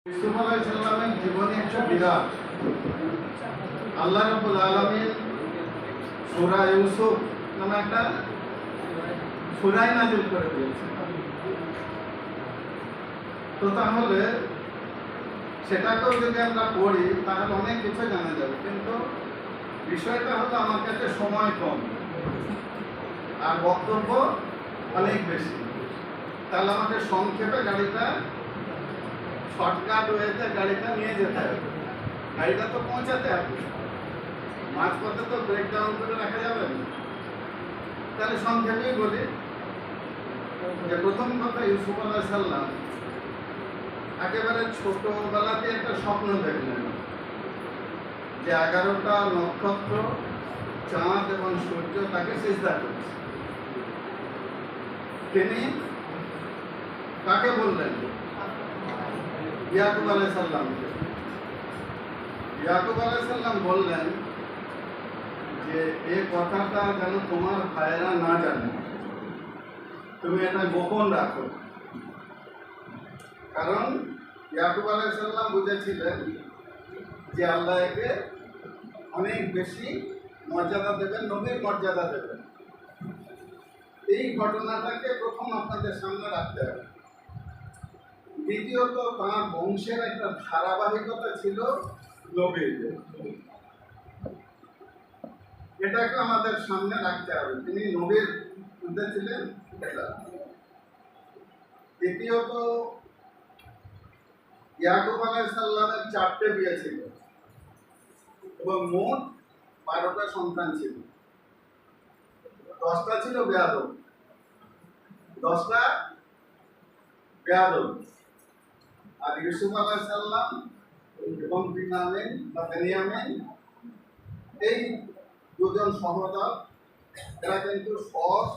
ইউসুফ আলাইহিস সালামের জীবনী একটা বিরাট। আল্লাহ রাব্বুল আলামিন সূরা ইউসুফ নামে একটা সূরা নাযিল করে দিয়েছেন। তো তাহলে সেটাকেও যদি আমরা পড়ি তাহলে অনেক কিছু জানা যাবে, কিন্তু বিষয়টা হলো আমার কাছে সময় কম আর বক্তব্য অনেক বেশি। তাহলে আমাকে সংক্ষেপে গাড়িটা শর্টকাট ওয়েতে গাড়িটা নিয়ে যেতে হবে, গাড়িটা তো পৌঁছাতে হবে, মাঝপথে তো ব্রেকডাউন করে রাখা যাবে না। তাহলে সংক্ষেপেই বলি যে প্রথম কথা, ইউসুফ আলাইহিস সালাম একেবারে ছোটবেলাতে একটা স্বপ্ন দেখলেন যে 11টা নক্ষত্র, চাঁদ এবং সূর্য তাকে সিজদা করছে। তিনি কাকে বললেন? ইয়াকুব আলাইহিস সালামকে। ইয়াকুব আলাইহিস সালাম বললেন যে এই কথাটা যেন তোমার ভাইয়েরা না জানে, তুমি এটা গোপন রাখো। কারণ ইয়াকুব আলাইহিস সালাম বুঝেছিলেন যে আল্লাহ একে অনেক বেশি মর্যাদা দেবেন, নবীর মর্যাদা দেবেন। এই ঘটনাটাকে প্রথম আপনাদের সামনে রাখতে হবে। দ্বিতীয়ত, তাঁর বংশের একটা ধারাবাহিকতা ছিল নবীদের, এটাকে আমাদের সামনে রাখতে হবে। তিনি নবীর মধ্যে ছিলেন এটা। দ্বিতীয়ত, ইয়াকুব আলাইহিস সালামের 4টে বিয়ে ছিল এবং মোট 12টা সন্তান ছিল। 10টা ছিল বেয়াদব, 10টা বেয়াদব। আর ইউসুফ আলাইহিস সালাম এবং বেনিয়ামিন এই দুজন সহোদর, এরা কিন্তু সৎ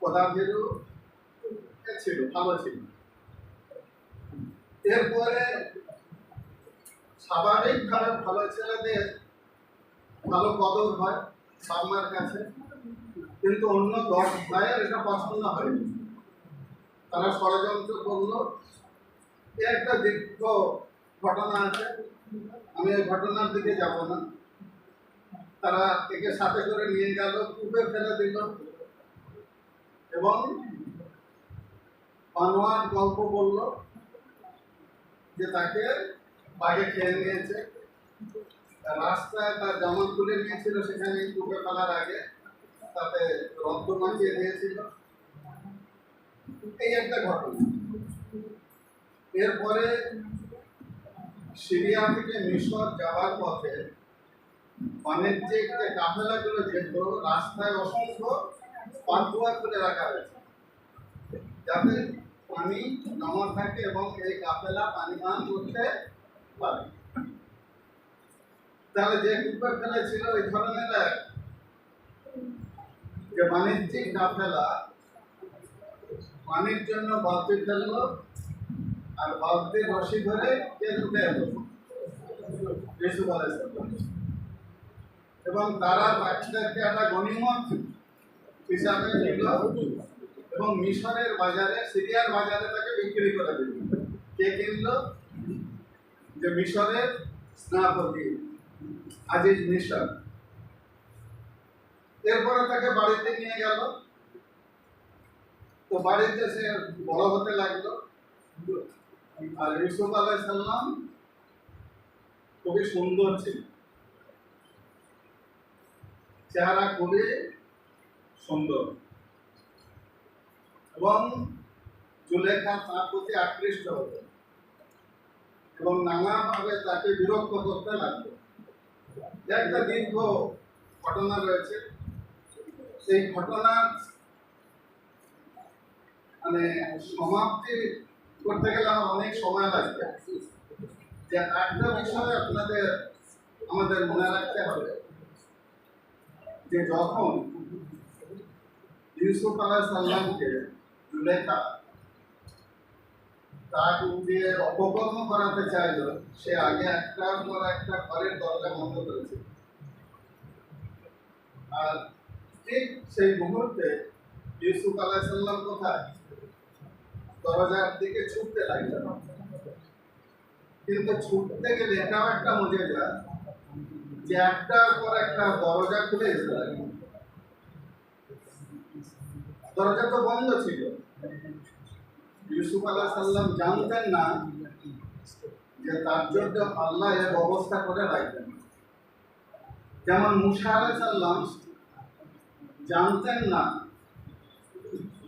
পদার্থেরও ছিল, ভালো ছিল। এরপরে স্বাভাবিকভাবে ভালো ছেলেদের ভালো কদর হয় সালমার কাছে, কিন্তু অন্য 10 ভাইয়ের এটা পছন্দ হয়নি। তারা ষড়যন্ত্র করলো। একটা দীর্ঘ ঘটনা আছে, আমি ওই ঘটনার দিকে যাব না। তারা একে সাথে করে নিয়ে গেল, কূপে ফেলে দিল এবং বানোয়াট গল্প বলল যে তাকে বাঘে খেয়ে নিয়েছে। রাস্তায় তার জামা তুলে নিয়েছিল, সেখানে কূপে ফেলার আগে তাতে রক্ত মাখিয়ে দিয়েছিল। এই একটা ঘটনা। এরপরে সিরিয়া থেকে মিশর যাওয়ার পথে বাণিজ্যিক যে কাফেলাগুলো যেত, রাস্তায় অসংখ্য পান্তুয়া করে রাখা হয়েছে যাতে পানি জমা থাকে এবং এই কাফেলা পানি পান করতে পারে। তাহলে যে কূপে ফেলেছিল ওই ধরনের যে বাণিজ্যিক কাফেলা পানির জন্য বালতি ফেললো, আর বালতির রশি ধরে কে ঢুকে এলো? ইউসুফ আলাইহিস সালাম। এবং তারা বাচ্চাদেরকে একটা গনিমত হিসাবে নিল এবং মিশরের বাজারে, সিরিয়ার বাজারে তাকে বিক্রি করে দিল। কে কিনল? যে মিশরের সেনাপতি আজিজ মিশর। এরপরে তাকে বাড়িতে নিয়ে গেল। তো বাড়িতে সে বড় হতে লাগলো। আর ইউসুফ আলাইহিস সালাম খুবই সুন্দর ছিল, চেহারা খুবই সুন্দর, এবং জুলেখা তার প্রতি আকৃষ্ট হতো এবং নানাভাবে তাকে বিরক্ত করতে লাগলো। একটা দীর্ঘ ঘটনা রয়েছে। সেই ঘটনার মানে সমাপ্তি করতে গেলে আমার অনেক সময় লাগবে। যে একটা বিষয় আমাদের মনে রাখতে হবে যে যখন ইউসুফ আলাইহিস সালামকে জুলেখা তাকে দিয়ে অপকর্ম করাতে চাইল, সে আগে একটার পর একটা ঘরের দরজা বন্ধ করেছে। আর ঠিক সেই মুহূর্তে ইউসুফ আলাইহিস সালাম, কোথায়? দরজার দিকে ছুটতে লাগলেন। কিন্তু ছুটতে গেলে এটাও একটা মজেজা যে একটার পর একটা দরজা খুলে যেতে লাগে। দরজা তো বন্ধ ছিল। ইউসুফ আলাইহিস সালাম জানতেন না যে তার জন্য আল্লাহ এর ব্যবস্থা করে রাখবেন। যেমন মুসা আলাইহিস সালাম জানতেন না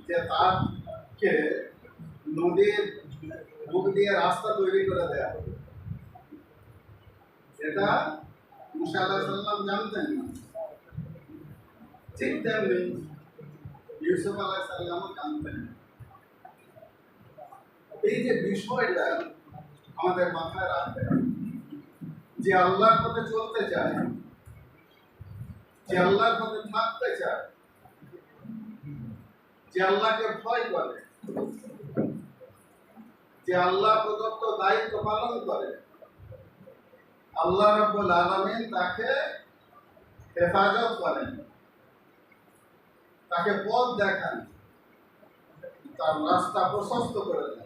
যে তাকে নদীর বুক দিয়ে রাস্তা তৈরি করে দেয়া হবে। এটা মুসা আলাইহিস সালাম জানতেন না। ঠিক তেমনি ইউসুফ আলাইহিস সালামও জানতেন না। এই যে বিষয়টা আমাদের মাথায় রাখতে হবে, যে আল্লাহর পথে চলতে চায়, যে আল্লাহর পথে থাকতে চায়, যে আল্লাহকে ভয় করে, যে আল্লাহ প্রদত্ত দায়িত্ব পালন করে, আল্লাহ রাব্বুল আলামিন তাকে হেফাজত করেন, তাকে পথ দেখান, তার রাস্তা প্রশস্ত করে দেন।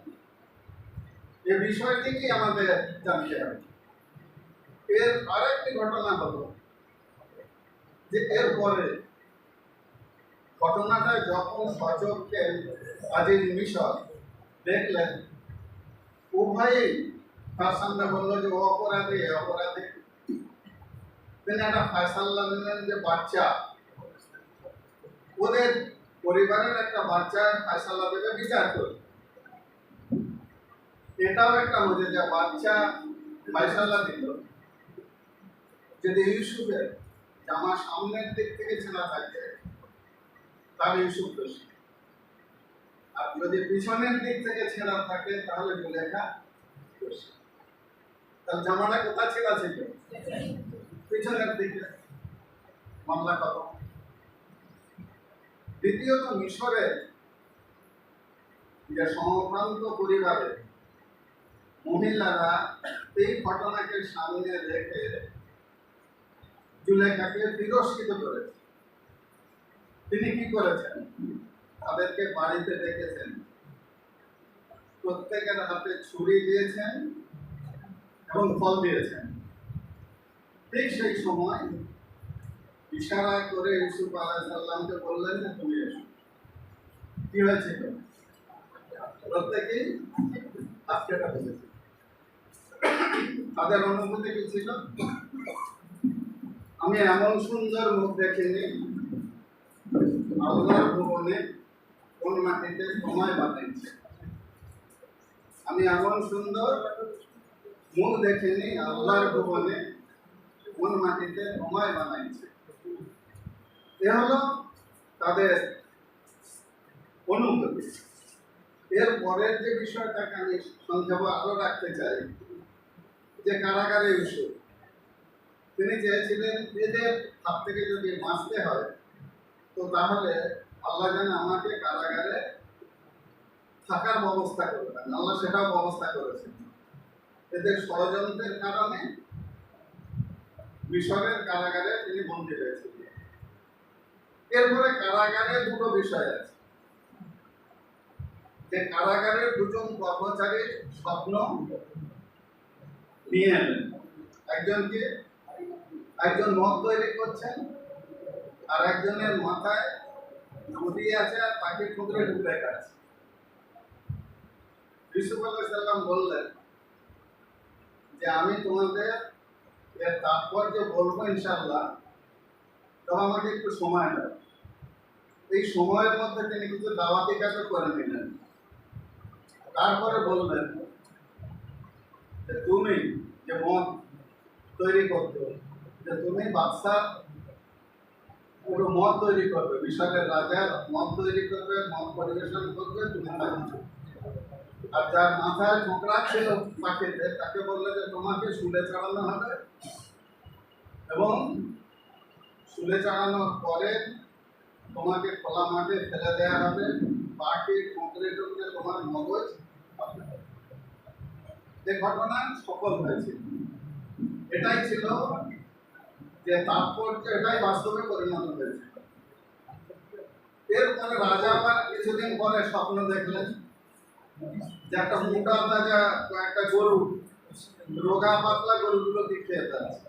এই বিষয়টিকে আমাদের জানতে হবে। এর আরেকটি ঘটনা হলো যে এরপরে ঘটনাটা যখন সচক্ষে আজিজ মিশর দেখলেন, উভয়ই তার সামনে বললো যে ও অপরাধী, এ অপরাধী। তিনি একটা ফয়সালা নিলেন যে বাচ্চা, ওদের পরিবারের একটা বাচ্চা ফয়সালা দেবে, বিচার করবে। এটাও একটা হচ্ছে যে বাচ্চা ফয়সালা দিল। যদি ইউসুফের জামা সামনের দিক থেকে ছেঁড়া থাকে তাহলে ইউসুফ দোষী, আর যদি পিছনের দিক থেকে ছেঁড়া থাকে তাহলে জুলেখা দোষী। তাহলে জামাটা কোথায় ছেঁড়া ছিল? পিছনের দিকে। মামলা কত? দ্বিতীয়ত মিশরের যে সম্ভ্রান্ত পরিবারের মহিলারা এই ঘটনাকে সামনে রেখে জুলেখাকে তিরস্কৃত করেছে। তিনি কি করেছেন? তাদেরকে বাড়িতে ডেকেছেন, প্রত্যেকের হাতে ছুরি দিয়েছেন এবং ফল দিয়েছেন। ঠিক সেই সময় ইশারা করে ইউসুফ আলাইহিস সালামকে বললেন যে তুমি এসো। কি হয়েছিল? প্রত্যেকেই আজকেটা বলেছে। তাদের অনুভূতি কি ছিল? আমি এমন সুন্দর মুখ দেখিনি আল্লাহর ভুবনে কোন মাটিতে সময় বানাইছে। আমি এমন সুন্দর মুখ দেখিনি আল্লাহর ভুবনে কোন মাটিতে সময় বানাইছে। এ হলো তাদের অনুভূতি। এর পরের যে বিষয়টাকে আমি সংক্ষেপে আরো রাখতে চাই, যে কারাগারে ইউসুফ, তিনি চেয়েছিলেন এদের হাত থেকে যদি বাঁচতে হয় তো তাহলে আল্লাহ যেন আমাকে কারাগারে থাকার ব্যবস্থা করে দেন। আল্লাহ সেটাও ব্যবস্থা করেছেন। এদের ষড়যন্ত্রের কারণে মিশরের কারাগারে তিনি বন্দী হয়েছিলেন। এরপরে কারাগারে দুটো বিষয় আছে, যে কারাগারের দুজন কর্মচারী স্বপ্ন নিয়ে এলেন। একজন মদ তৈরি করছেন, আর একজনের মাথায় ছুরি আছে আর তাকে ঠুকরে ঠুকরে কাটছে। ইউসুফ আলাইহিস সালাম বললেন যে আমি তোমাদের এর তাৎপর্য বলবো ইনশাআল্লাহ, তবে আমাকে একটু সময় দাও। এই সময়ের মধ্যে তিনি কিছু দাওয়াতি কাজও করে নিলেন। তারপরে বললেন যে তুমি যে মদ তৈরি করতো, যে তুমি বাদশাহ পুরো মদ তৈরি করবে, মিশরের রাজার মদ তৈরি করবে, মদ পরিবেশন করবে, তুমি থাকবে। আর যার মাথায় ঠোকরা ছিল পাখিতে, তাকে বললে যে তোমাকে শুলে চড়ানো হবে এবং শুলে চড়ানোর পরে তোমাকে খোলা মাঠে ফেলে দেওয়া হবে, পাখি ঠোকরে ঠোকরে তোমার মগজ হবে। যে ঘটনা সফল হয়েছিল, এটাই ছিল যে তাৎপর্য, এটাই বাস্তবে পরিণত হয়েছে। এরপরে রাজা আবার কিছুদিন পরে স্বপ্ন দেখলেন যে একটা মোটা তাজা একটা গরু রোগা পাতলা গরুগুলো কি খেয়ে আছে,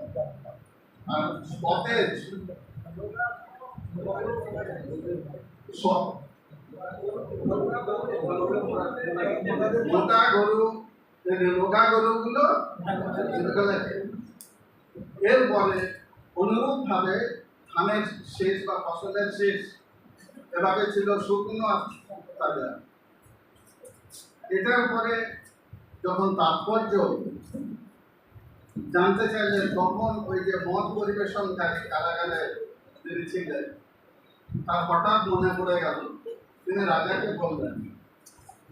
আর সতেজ মোটা গরু, রোগা গরুগুলো এরপরে অনুরূপ ভাবে ধানের শেষ বা ফসলের শেষ এভাবে ছিল শুকনো তাজা। এটার পরে যখন তাৎপর্য জানতে চাইলেন তখন ওই যে মদ পরিবেশনকারী কারাগারে যিনি ছিলেন তার হঠাৎ মনে পড়ে গেল, তিনি রাজাকে বললেন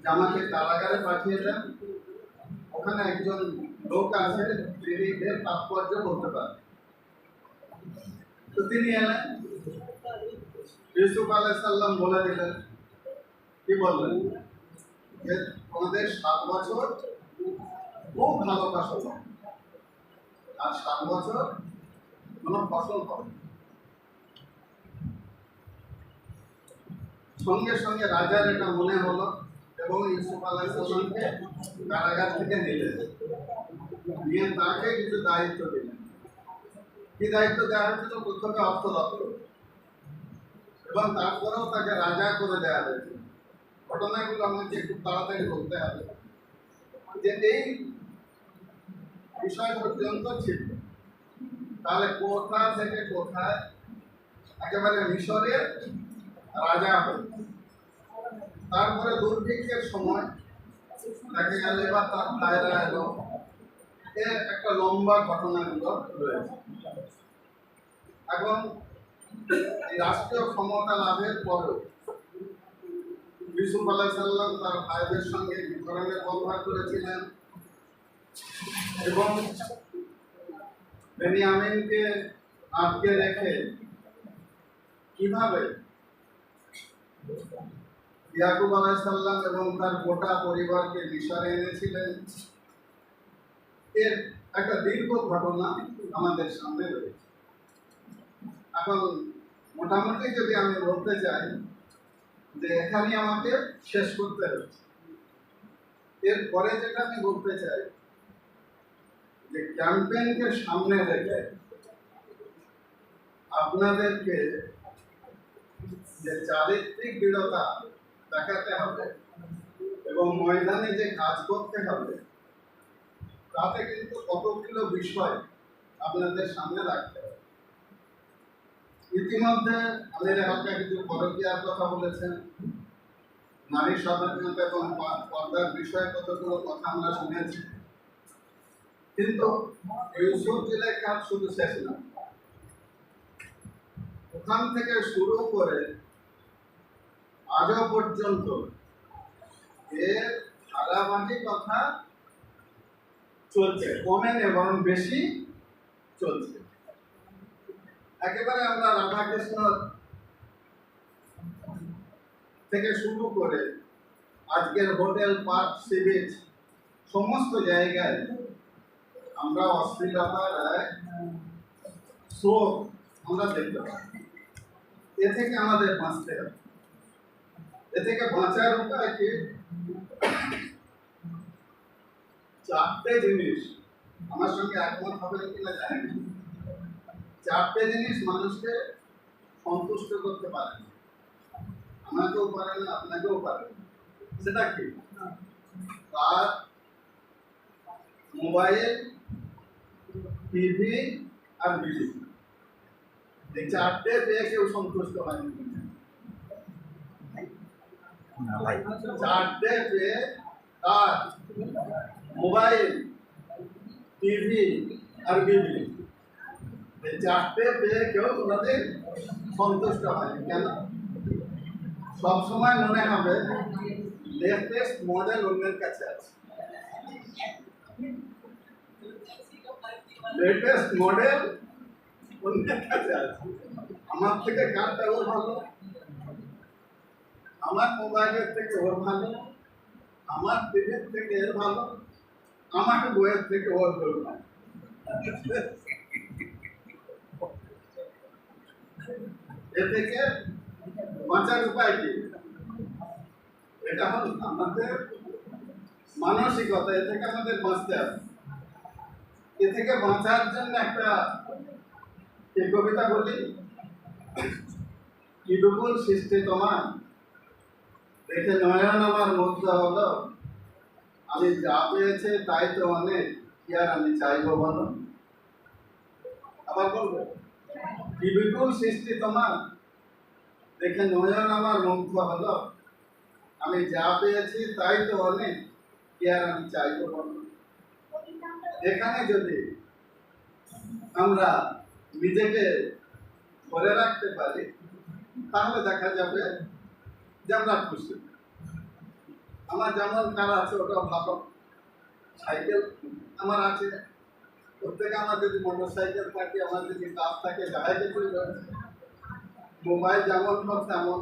যে আমাকে কারাগারে পাঠিয়ে দেন, ওখানে একজন লোক আছে যিনি এর তাৎপর্য বলতে পারে। তো তিনি এলেন, ইউসুফ আলাইহিস সালাম বলে দিলেন, কি বললেন যে তোমাদের 7 বছর খুব ভালো ফসল হবে আর 7 বছর কোনো ফসল হবে। সঙ্গে সঙ্গে রাজার এটা মনে হলো এবং ইউসুফ আলাইহিস সালামকে কারাগার থেকে নিলেন, নিয়ে তাকে কিছু দায়িত্ব দিলেন। কি দায়িত্ব দেওয়া হয়েছিল? প্রথমে অর্থ দপ্তর এবং তারপরেও তাকে রাজা করে দেওয়া হয়েছে। ঘটনাগুলো আমাকে একটু তাড়াতাড়ি বলতে হবে যে এই বিষয় পর্যন্ত ছিল। তাহলে কোথা থেকে কোথায় একেবারে মিশরের রাজা হল। তারপরে দুর্ভিক্ষের সময় দেখা গেল এবার তার ভাইরা এলো, এর একটা লম্বা ঘটনাগুলো রয়েছে। এখন এই রাষ্ট্রীয় ক্ষমতা লাভের পরেও ইউসুফ আলাইহিস সালাম তার ভাইদের সঙ্গে কি ধরনের ব্যবহার করেছিলেন এবং বেনিয়ামিনকে আটকে রেখে কিভাবে ইয়াকুব আলাইহিস সালাম এবং তার গোটা পরিবারকে মিশরে এনেছিলেন, এর একটা দীর্ঘ ঘটনা আমাদের সামনে রয়েছে। এখন মোটামুটি যদি আমি বলতে চাই যে এখানে আমাকে শেষ করতে হচ্ছে, এরপরে যেটা আমি বলতে চাই যে ক্যাম্পেইনকে সামনে রেখে আপনাদেরকে যে চারিত্রিক দৃঢ়তা দেখাতে হবে এবং ময়দানে যে কাজ করতে হবে, তাতে কিন্তু কতগুলো বিষয় আপনাদের সামনে রাখতে হবে। ইতিমধ্যে আমাদের হালকা কিছু পরকীয়ার কথা বলেছেন, নারী স্বাধীনতা এবং পর্দার বিষয়ে কতগুলো কথা আমরা শুনেছি, কিন্তু ইউসুফ জেলার কাজ শুধু শেষ না, ওখান থেকে শুরু করে আজও পর্যন্ত এর ধারাবাহিক কথা চলছে, কমে নেই বরং বেশি চলছে। একেবারে আমরা রাধাকৃষ্ণ থেকে শুরু করে আজকের হোটেল, পার্ক, সি বিচ সমস্ত জায়গায় আমরা অশ্লীলতার স্রোত আমরা দেখতে পাই। এ থেকে আমাদের বাঁচতে হবে। এ থেকে বাঁচার উপায় কি? 4টে জিনিস, আমার সঙ্গে একমত হবেন কিনা জানি না, 4টে জিনিস মানুষকে সন্তুষ্ট করতে পারে না, আমাকেও পারে না, আপনাকেও পারে না। সেটা কি? তার মোবাইল, টিভি আর বিজলি। এই 4টে পেয়ে কেউ সন্তুষ্ট হয় না। 4টে পেয়ে তার মোবাইল, টিভি আর বিজলি, এই 4টে পেয়ে কেউ কোনোদিন সন্তুষ্ট হয়। কেন? সবসময় মনে হবে লেটেস্ট মডেল অন্যের কাছে আছে, লেটেস্ট মডেল অন্যের কাছে আছে। আমার থেকে কারটা ওর ভালো, আমার মোবাইলের থেকে ওর ভালো, আমার টিভির থেকে এর ভালো, আমার বইয়ের থেকে ওর ভালো। এ থেকে বাঁচার উপায় কি? এটা হল আমাদের মানসিকতা, এ থেকে আমাদের বাঁচতে হবে। এ থেকে বাঁচার জন্য একটা এই কবিতা বলি, কি দুকুল সৃষ্টি তোমার, দেখে নয়ন আমার মুগ্ধ হলো, আমি যা পেয়েছে তাই তো অনেক, কি আর আমি চাইবো বলো। আবার বলবো, কি বিপুল সৃষ্টি তোমার, দেখে নয়ন আমার মুগ্ধ হলো, আমি যা পেয়েছি তাই তো অনেক, কি আর আমি চাইবো বলো। এখানে যদি আমরা নিজেকে ধরে রাখতে পারি তাহলে দেখা যাবে যে আমরা খুশি। আমার যেমন কার আছে ওটা ভালো, সাইকেল আমার আছে, প্রত্যেকে আমার যদি মোটর সাইকেল থাকে, আমার যদি কাজ থাকে, যাই কিছু রয়েছে, মোবাইল যেমন হোক তেমন,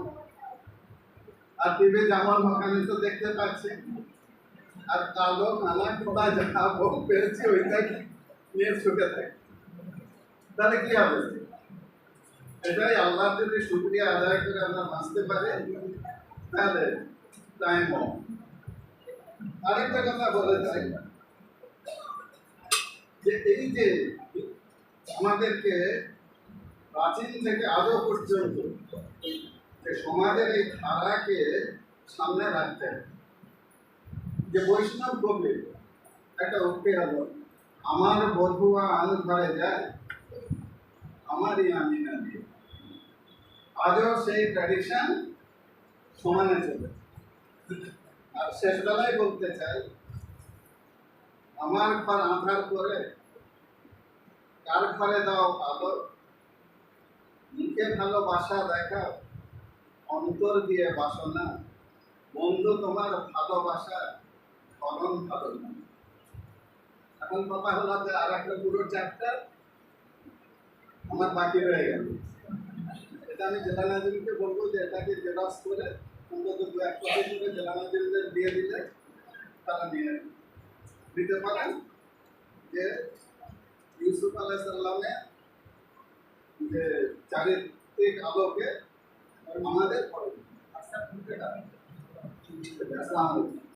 আর টিভি যেমন হোক আমি তো দেখতে পাচ্ছি, আর কালো নানা খোলা যা ভোগ পেয়েছি ওইটাই নিয়ে সুখে থাকে। তাহলে কি হবে? এটাই আল্লাহ যদি শুকরিয়া আদায় করে আমরা বাঁচতে পারি তাহলে টাইম হোক। আরেকটা কথা বলে চাই যে এই যে আমাদেরকে প্রাচীন থেকে আজও পর্যন্ত যে সমাজের এই ধারাকে সামনে রাখতে হবে। যে বৈষ্ণব কবি একটা উক্তি হলো, আমার বধুয়া আন ঘরে যায়, আমারই আমি না দিয়ে। আজও সেই ট্র্যাডিশন সমানে চলে। আর শেষ বেলায় বলতে চাই, আমার ঘর আঁধার করে কার ঘরে দাও আলো, মুখে ভালোবাসা দেখাও, অন্তর দিয়ে বাসনা, বন্ধু তোমার ভালোবাসা ফলন ভালো না। এখন কথা হলো যে আর একটা পুরো চ্যাপ্টার আমার বাকি রয়ে গেল। এটা আমি জেলা নাজিমকে বলবো যে এটাকে জেরক্স করে অন্তত 2-1 কপি করে জেলা নাজিমদের দিয়ে দিলে তারা নিয়ে দিতে পারেন যে ইউসুফ আলাইহিস সালামের যে চারিত্রিক আলোকে আমাদের পড়ে। আসসালামু আলাইকুম।